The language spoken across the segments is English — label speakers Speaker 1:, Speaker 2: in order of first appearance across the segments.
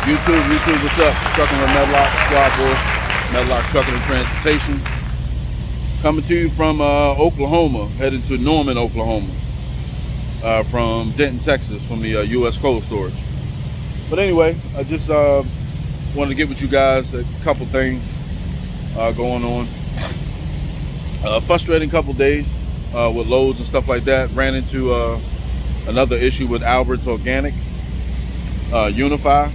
Speaker 1: YouTube, what's up? Trucking with MEDLOA, Squad Boys, MEDLOA Trucking and Transportation. Coming to you from Oklahoma, heading to Norman, Oklahoma. From Denton, Texas, from the U.S. Cold Storage. But anyway, I just wanted to get with you guys a couple things going on. Frustrating couple days with loads and stuff like that. Ran into another issue with Albert's Organic Unify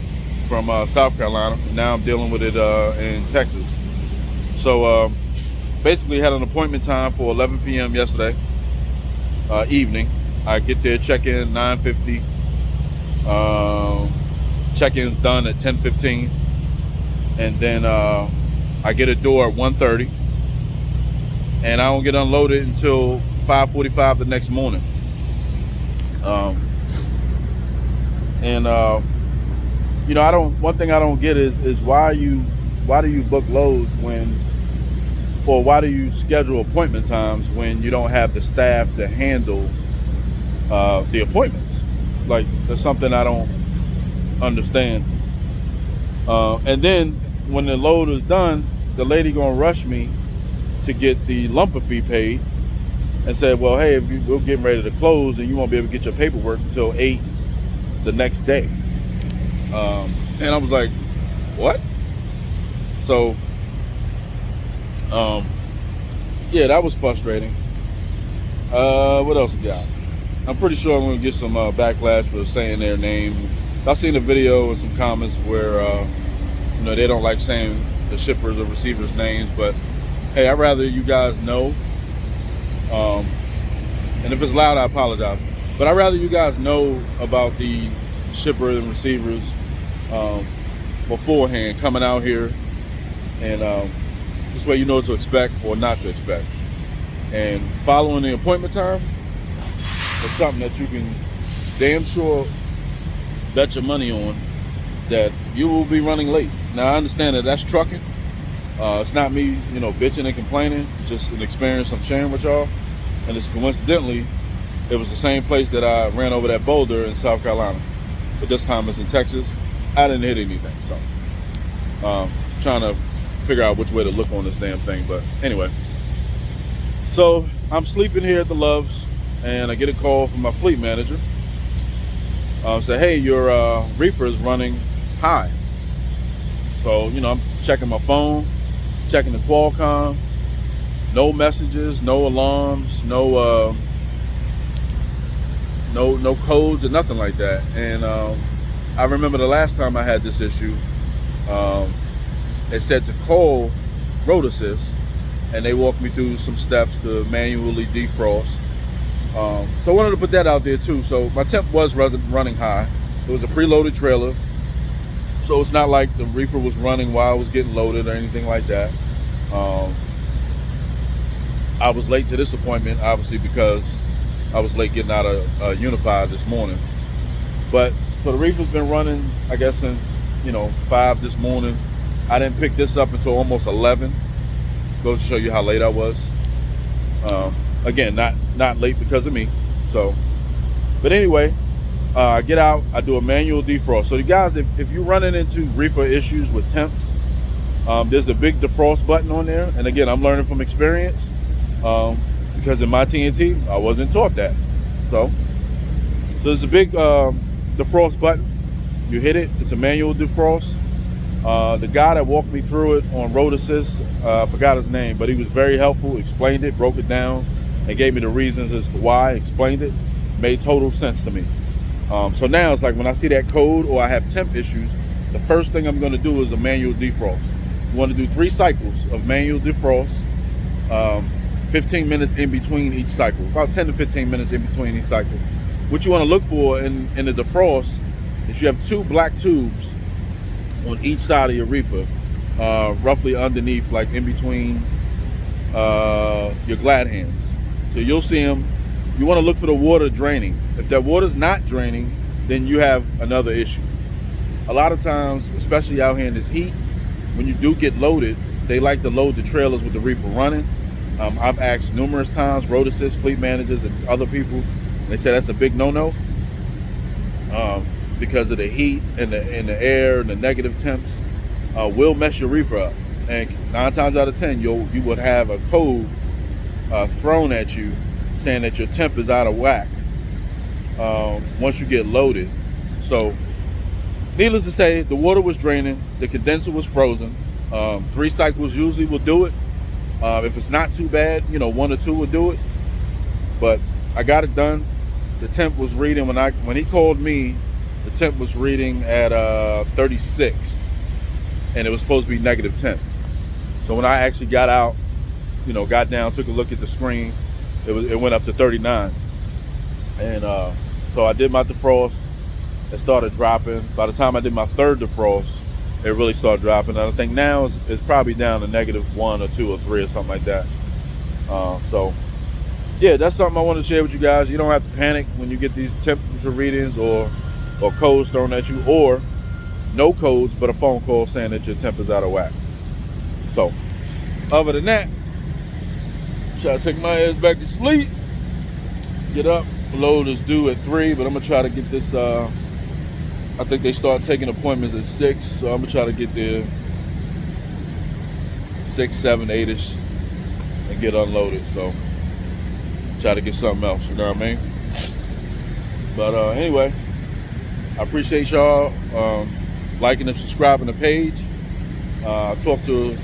Speaker 1: from South Carolina. Now I'm dealing with it in Texas. So basically had an appointment time for 11 p.m. yesterday evening. I get there, check in 9:50. Check-in's done at 10:15, and then I get a door at 1:30, and I don't get unloaded until 5:45 the next morning. You know, one thing I don't get is why do you book loads or why do you schedule appointment times when you don't have the staff to handle the appointments? Like, that's something I don't understand. And then when the load is done, the lady gonna rush me to get the lumper fee paid and said, well, hey, we're getting ready to close and you won't be able to get your paperwork until 8 the next day. And I was like, what? So yeah, that was frustrating. What else we got? I'm pretty sure I'm gonna get some backlash for saying their name. I've seen a video and some comments where you know, they don't like saying the shippers or receivers' names, but hey, I'd rather you guys know. And if it's loud, I apologize. But I'd rather you guys know about the shippers and receivers beforehand, coming out here, and this way you know what to expect or not to expect. And following the appointment times is something that you can damn sure bet your money on that you will be running late. Now, I understand that that's trucking. It's not me, you know, bitching and complaining. It's just an experience I'm sharing with y'all. And it's coincidentally, it was the same place that I ran over that boulder in South Carolina. But this time it's in Texas. I didn't hit anything, so trying to figure out which way to look on this damn thing. But anyway, so I'm sleeping here at the Loves, and I get a call from my fleet manager. Say, hey, your reefer is running high. So, you know, I'm checking my phone, checking the Qualcomm, no messages, no alarms, no codes or nothing like that. And I remember the last time I had this issue, they said to call Road Assist, and they walked me through some steps to manually defrost. So I wanted to put that out there too. So my temp was running high. It was a preloaded trailer, so it's not like the reefer was running while I was getting loaded or anything like that. I was late to this appointment, obviously, because I was late getting out of Unify this morning. But so the reefer's been running, I guess, since, you know, 5 this morning. I didn't pick this up until almost 11. Goes to show you how late I was. Again, not late because of me. So, but anyway, I get out, I do a manual defrost. So you guys, if you're running into reefer issues with temps, there's a big defrost button on there. And again, I'm learning from experience, because in my TNT, I wasn't taught that. So there's a big defrost button. You hit it, it's a manual defrost. The guy that walked me through it on Road Assist, I forgot his name, but he was very helpful, explained it, broke it down, and gave me the reasons as to why, explained it, made total sense to me. So now it's like when I see that code or I have temp issues, the first thing I'm gonna do is a manual defrost. You wanna do 3 cycles of manual defrost, 15 minutes in between each cycle, about 10 to 15 minutes in between each cycle. What you wanna look for in the defrost is you have 2 black tubes on each side of your reefer, roughly underneath, like in between your glad hands. So you'll see them. You want to look for the water draining. If that water's not draining, then you have another issue. A lot of times, especially out here in this heat, when you do get loaded, they like to load the trailers with the reefer running. I've asked numerous times, Road Assist fleet managers and other people, they say that's a big no-no. because of the heat and the air and the negative temps will mess your reefer up. And 9 times out of 10, you would have a code thrown at you saying that your temp is out of whack once you get loaded. So needless to say, the water was draining, the condenser was frozen. 3 cycles usually will do it. If it's not too bad, 1 or 2 will do it. But I got it done. The temp was reading when he called me. The temp was reading at 36, and it was supposed to be negative 10. So when I actually got out, got down, took a look at the screen, it went up to 39. And so I did my defrost. It started dropping. By the time I did my 3rd defrost, it really started dropping. And I think now it's probably down to negative 1 or 2 or 3 or something like that. So yeah, that's something I want to share with you guys. You don't have to panic when you get these temperature readings or codes thrown at you, or no codes but a phone call saying that your temp is out of whack. So other than that, try to take my ass back to sleep, get up. Load is due at 3, but I'm gonna try to get this. I think they start taking appointments at 6, so I'm gonna try to get there 6, 7, 8ish and get unloaded. So try to get something else, you know what I mean? But anyway, I appreciate y'all liking and subscribing the page. I talked to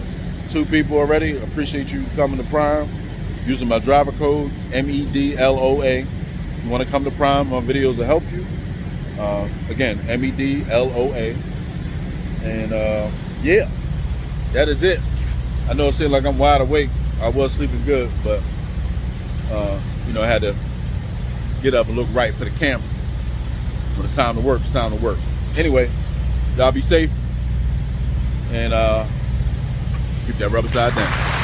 Speaker 1: 2 people already. I appreciate you coming to Prime using my driver code MEDLOA. If you want to come to Prime, my videos will help you. Again, MEDLOA. And yeah, that is it. I know it seems like I'm wide awake. I was sleeping good, but I had to get up and look right for the camera. When it's time to work, it's time to work. Anyway, y'all be safe and keep that rubber side down.